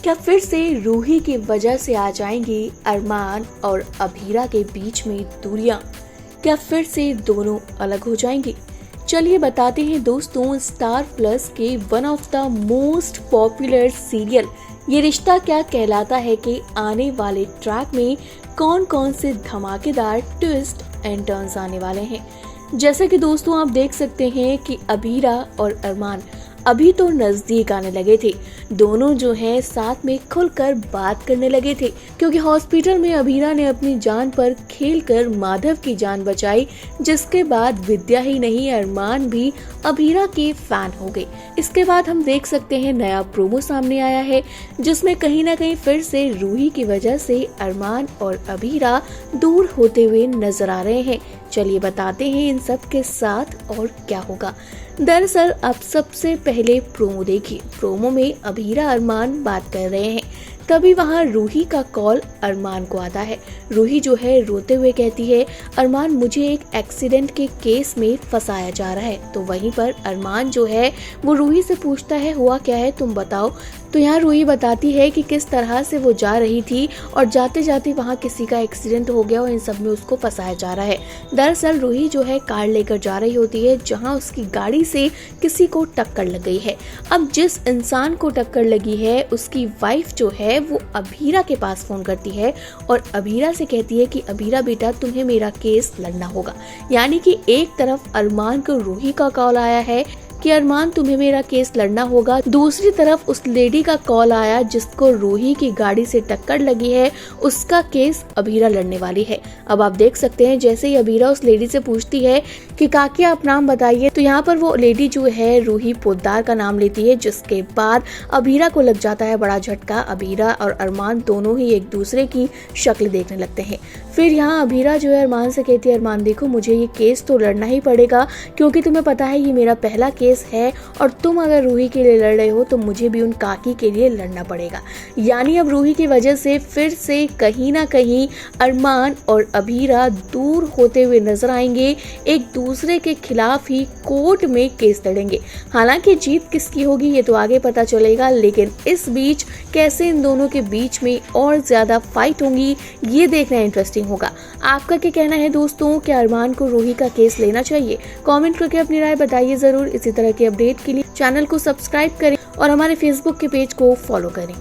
क्या फिर से रूही की वजह से आ जाएंगी अरमान और अभीरा के बीच में दूरियां? क्या फिर से दोनों अलग हो जाएंगे? चलिए बताते हैं दोस्तों, स्टार प्लस के one of the most popular serial ये रिश्ता क्या कहलाता है कि आने वाले ट्रैक में कौन कौन से धमाकेदार ट्विस्ट एंड टर्न्स आने वाले हैं। जैसे कि दोस्तों आप देख सकते हैं कि अभीरा और अरमान अभी तो नजदीक आने लगे थे। दोनों जो है साथ में खुलकर बात करने लगे थे, क्योंकि हॉस्पिटल में अभीरा ने अपनी जान पर खेलकर माधव की जान बचाई, जिसके बाद विद्या ही नहीं अरमान भी अभीरा के फैन हो गए। इसके बाद हम देख सकते हैं नया प्रोमो सामने आया है, जिसमें कहीं ना कहीं फिर से रूही की वजह से अरमान और अभीरा दूर होते हुए नजर आ रहे हैं। चलिए बताते हैं इन सब के साथ और क्या होगा। दरअसल आप सबसे पहले प्रोमो देखिए। प्रोमो में अभीरा अरमान बात कर रहे हैं, तभी वहाँ रूही का कॉल अरमान को आता है। रूही जो है रोते हुए कहती है, अरमान मुझे एक एक्सीडेंट के केस में फंसाया जा रहा है। तो वहीं पर अरमान जो है वो रूही से पूछता है, हुआ क्या है तुम बताओ। तो यहाँ रूही बताती है कि किस तरह से वो जा रही थी और जाते जाते वहाँ किसी का एक्सीडेंट हो गया और इन सब में उसको फंसाया जा रहा है। दरअसल रूही जो है कार लेकर जा रही होती है, जहाँ उसकी गाड़ी से किसी को टक्कर लग गई है। अब जिस इंसान को टक्कर लगी है उसकी वाइफ जो है वो अभीरा के पास फोन करती है और अभीरा से कहती है कि अभीरा बेटा तुम्हें मेरा केस लड़ना होगा। यानी कि एक तरफ अरमान को रूही का कॉल आया है कि अरमान तुम्हें मेरा केस लड़ना होगा, दूसरी तरफ उस लेडी का कॉल आया जिसको रूही की गाड़ी से टक्कर लगी है, उसका केस अभीरा लड़ने वाली है। अब आप देख सकते हैं जैसे ही अभीरा उस लेडी से पूछती है कि काकी आप नाम बताइए, तो यहाँ पर वो लेडी जो है रूही पोद्दार का नाम लेती है, जिसके बाद अभीरा को लग जाता है बड़ा झटका। अभीरा और अरमान दोनों ही एक दूसरे की शक्ल देखने लगते हैं। फिर यहाँ अभीरा जो है अरमान से कहती है, अरमान देखो मुझे ये केस तो लड़ना ही पड़ेगा, क्योंकि तुम्हें पता है ये मेरा पहला केस है और तुम अगर रूही के लिए लड़ रहे हो तो मुझे भी उन काकी के लिए लड़ना पड़ेगा। यानी अब रूही की वजह से फिर से कहीं ना कहीं अरमान और अभीरा दूर होते हुए नजर आएंगे, एक दूसरे के खिलाफ ही कोर्ट में केस लड़ेंगे। हालांकि जीत किसकी होगी ये तो आगे पता चलेगा, लेकिन इस बीच कैसे इन दोनों के बीच में और ज्यादा फाइट होंगी ये देखना इंटरेस्टिंग होगा। आपका क्या कहना है दोस्तों, क्या अरमान को रूही का केस लेना चाहिए? कमेंट करके अपनी राय बताइए जरूर। इसी तरह के अपडेट के लिए चैनल को सब्सक्राइब करें और हमारे फेसबुक के पेज को फॉलो करें।